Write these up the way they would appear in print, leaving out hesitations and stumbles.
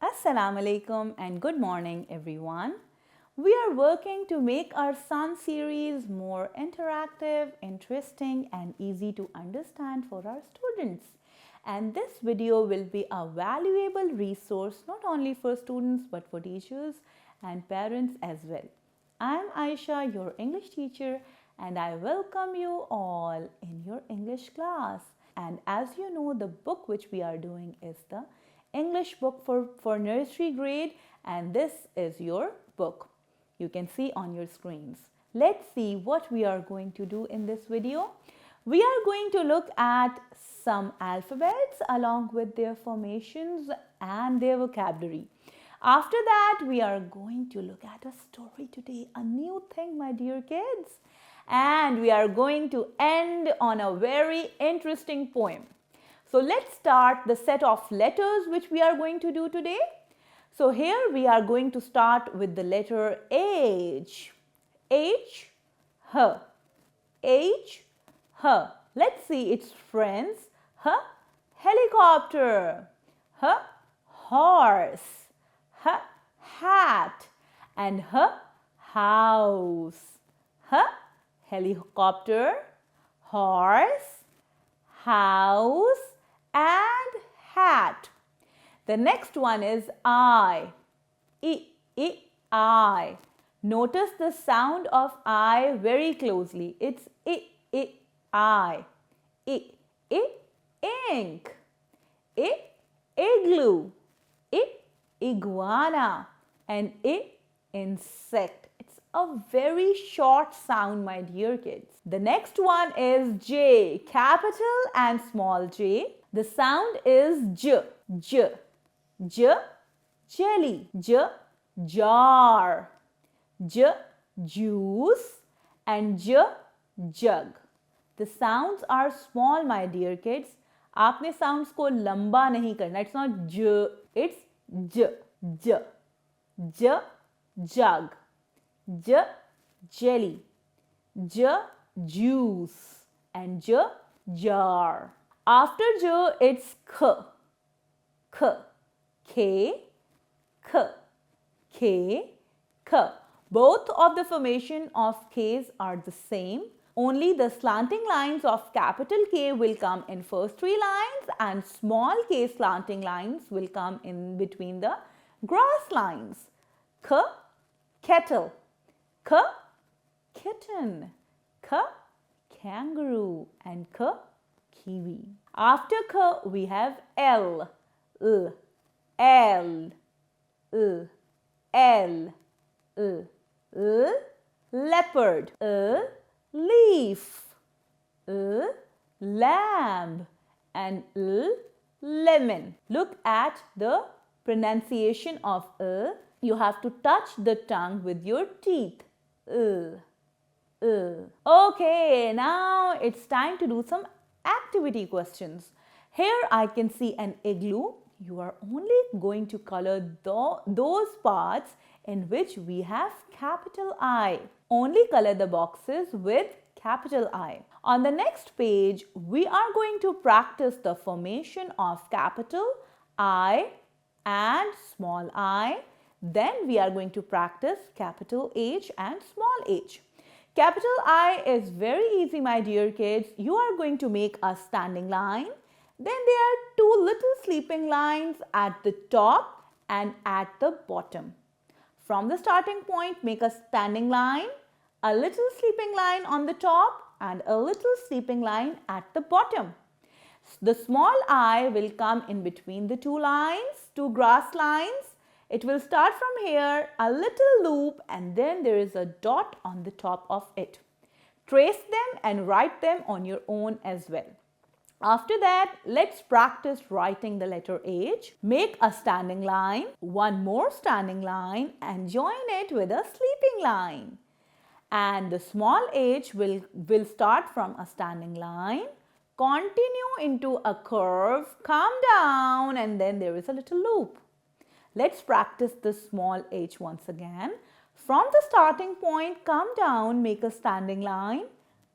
Assalamu alaikum and good morning everyone. We are working to make our Sun series more interactive, interesting and easy to understand for our students. And this video will be a valuable resource not only for students but for teachers and parents as well. I am Aisha, your English teacher, and I welcome you all in your English class. And as you know, the book which we are doing is the English book for nursery grade, and this is your book. You can see on your screens. Let's see what we are going to do in this video. We are going to look at some alphabets along with their formations and their vocabulary. After that, we are going to look at a story today, a new thing, my dear kids. And we are going to end on a very interesting poem. So let's start the set of letters which we are going to do today. So here we are going to start with the letter H. H, H. H, H. Let's see its friends. H, helicopter. H, horse. H, hat. And H, house. H, helicopter, horse, house and hat. The next one is I. I. Notice the sound of I very closely. It's I. Ink. Igloo. Iguana. And insect. It's a very short sound, my dear kids. The next one is J, capital and small j. The sound is J, J, J, jelly, J, jar, J, juice and J, jug. The sounds are small, my dear kids. आपने sounds को लंबा नहीं करना. It's not J, it's J, J, J, jug, J, jelly, J, juice and J, jar. After J, it's K, K, K, K, K, K. Both of the formation of K's are the same. Only the slanting lines of capital K will come in first three lines and small k slanting lines will come in between the grass lines. K, kettle. K, kitten. K, kangaroo and K, kiwi. After K, we have L, L, L, L, L, L, L, leopard, L, leaf, L, lamb and L, lemon. Look at the pronunciation of L. You have to touch the tongue with your teeth. L. Okay, now it's time to do some activity questions. Here I can see an igloo. You are only going to color those parts in which we have capital I. Only color the boxes with capital I. On the next page, we are going to practice the formation of capital I and small I. Then we are going to practice capital H and small h. Capital I is very easy, my dear kids. You are going to make a standing line. Then there are two little sleeping lines at the top and at the bottom. From the starting point, make a standing line, a little sleeping line on the top and a little sleeping line at the bottom. The small I will come in between the two lines, two grass lines. It will start from here, a little loop and then there is a dot on the top of it. Trace them and write them on your own as well. After that, let's practice writing the letter H. Make a standing line, one more standing line and join it with a sleeping line. And the small h will start from a standing line, continue into a curve, come down and then there is a little loop. Let's practice the small h once again. From the starting point, come down, make a standing line,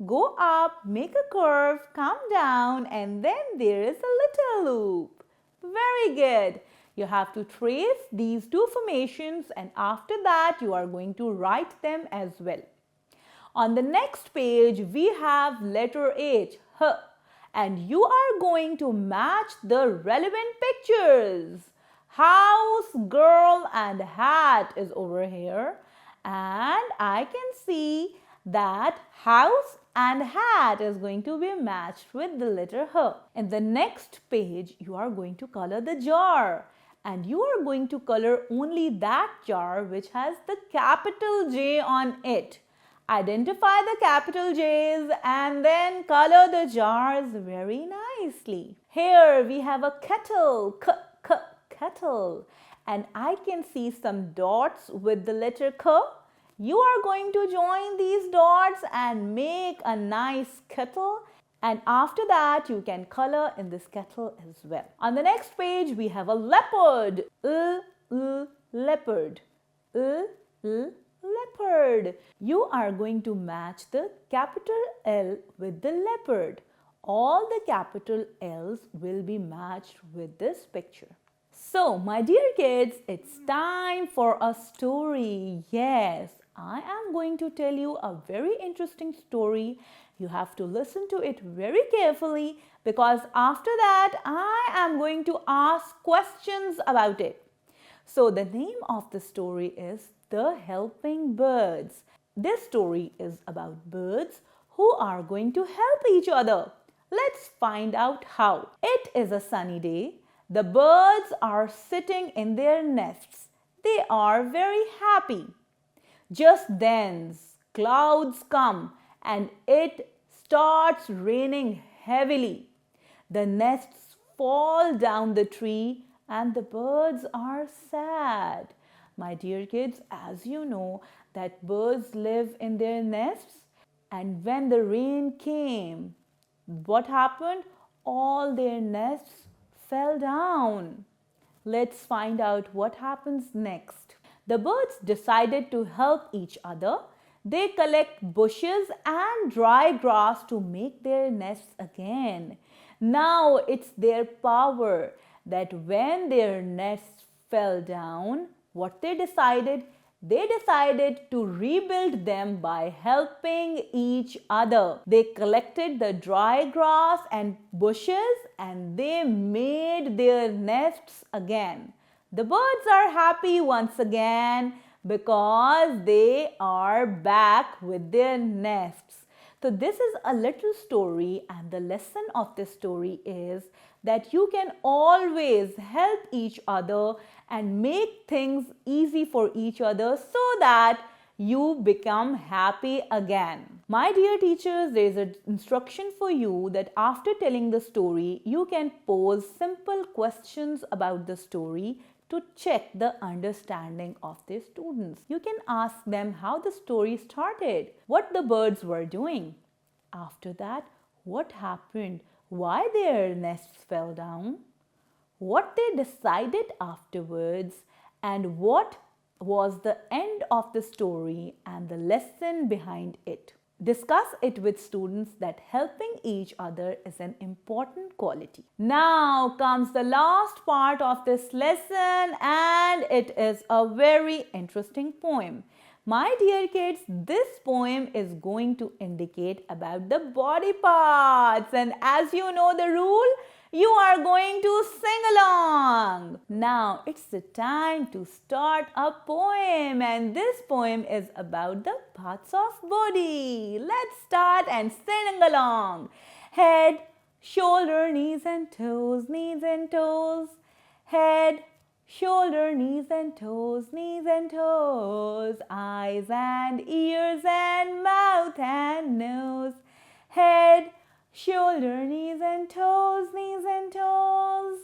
go up, make a curve, come down and then there is a little loop. Very good. You have to trace these two formations, and after that you are going to write them as well. On the next page, we have letter H, H, and you are going to match the relevant pictures. House, girl, and hat is over here, and I can see that house and hat is going to be matched with the letter H. In the next page, you are going to color the jar, and you are going to color only that jar which has the capital J on it. Identify the capital J's and then color the jars very nicely. Here we have a kettle, kettle, and I can see some dots with the letter K. You are going to join these dots and make a nice kettle, and after that you can color in this kettle as well. On the next page we have a leopard, leopard, leopard. You are going to match the capital L with the leopard. All the capital L's will be matched with this picture. So, my dear kids, it's time for a story. Yes, I am going to tell you a very interesting story. You have to listen to it very carefully because after that I am going to ask questions about it. So, the name of the story is The Helping Birds. This story is about birds who are going to help each other. Let's find out how. It is a sunny day. The birds are sitting in their nests. They are very happy. Just then, clouds come and it starts raining heavily. The nests fall down the tree and the birds are sad. My dear kids, as you know that birds live in their nests, and when the rain came, what happened? All their nests fell down. Let's find out what happens next. The birds decided to help each other. They collect bushes and dry grass to make their nests again. Now it's their power that when their nests fell down, what they decided? They decided to rebuild them by helping each other. They collected the dry grass and bushes and they made their nests again. The birds are happy once again because they are back with their nests. So this is a little story, and the lesson of this story is that you can always help each other and make things easy for each other so that you become happy again. My dear teachers, there is an instruction for you that after telling the story, you can pose simple questions about the story to check the understanding of the students. You can ask them how the story started, what the birds were doing. After that, what happened, why their nests fell down, what they decided afterwards, and what was the end of the story and the lesson behind it. Discuss it with students that helping each other is an important quality. Now comes the last part of this lesson, and it is a very interesting poem. My dear kids, this poem is going to indicate about the body parts, and as you know the rule, you are going to sing along. Now it's the time to start a poem, and this poem is about the parts of body. Let's start and sing along. Head, shoulder, knees and toes, knees and toes. Head, shoulder, knees and toes, knees and toes. Eyes and ears and mouth and nose. Head, shoulder, knees and toes, knees and toes.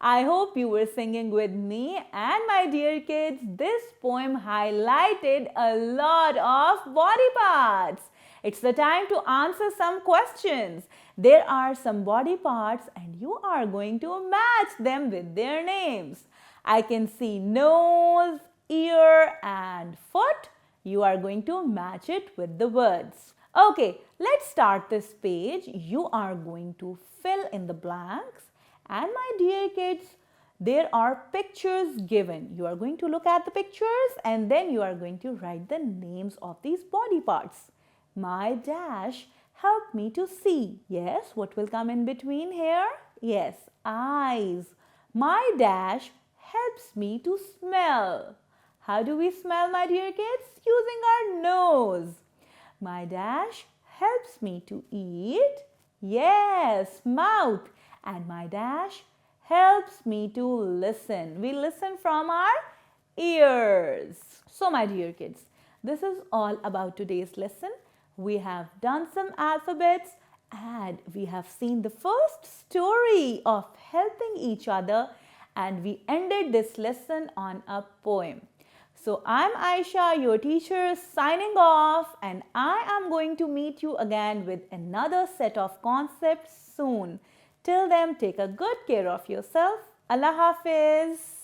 I hope you were singing with me, and my dear kids, this poem highlighted a lot of body parts. It's the time to answer some questions. There are some body parts and you are going to match them with their names. I can see nose, ear and foot. You are going to match it with the words. Okay, let's start this page. You are going to fill in the blanks. And my dear kids, there are pictures given. You are going to look at the pictures and then you are going to write the names of these body parts. My dash help me to see. Yes, what will come in between here? Yes, eyes. My dash helps me to smell. How do we smell, my dear kids? Using our nose. My dash helps me to eat. Yes, mouth. And my dash helps me to listen. We listen from our ears. So, my dear kids, this is all about today's lesson. We have done some alphabets and we have seen the first story of helping each other, and we ended this lesson on a poem. So I'm Aisha, your teacher, signing off, and I am going to meet you again with another set of concepts soon. Till then, take a good care of yourself. Allah Hafiz.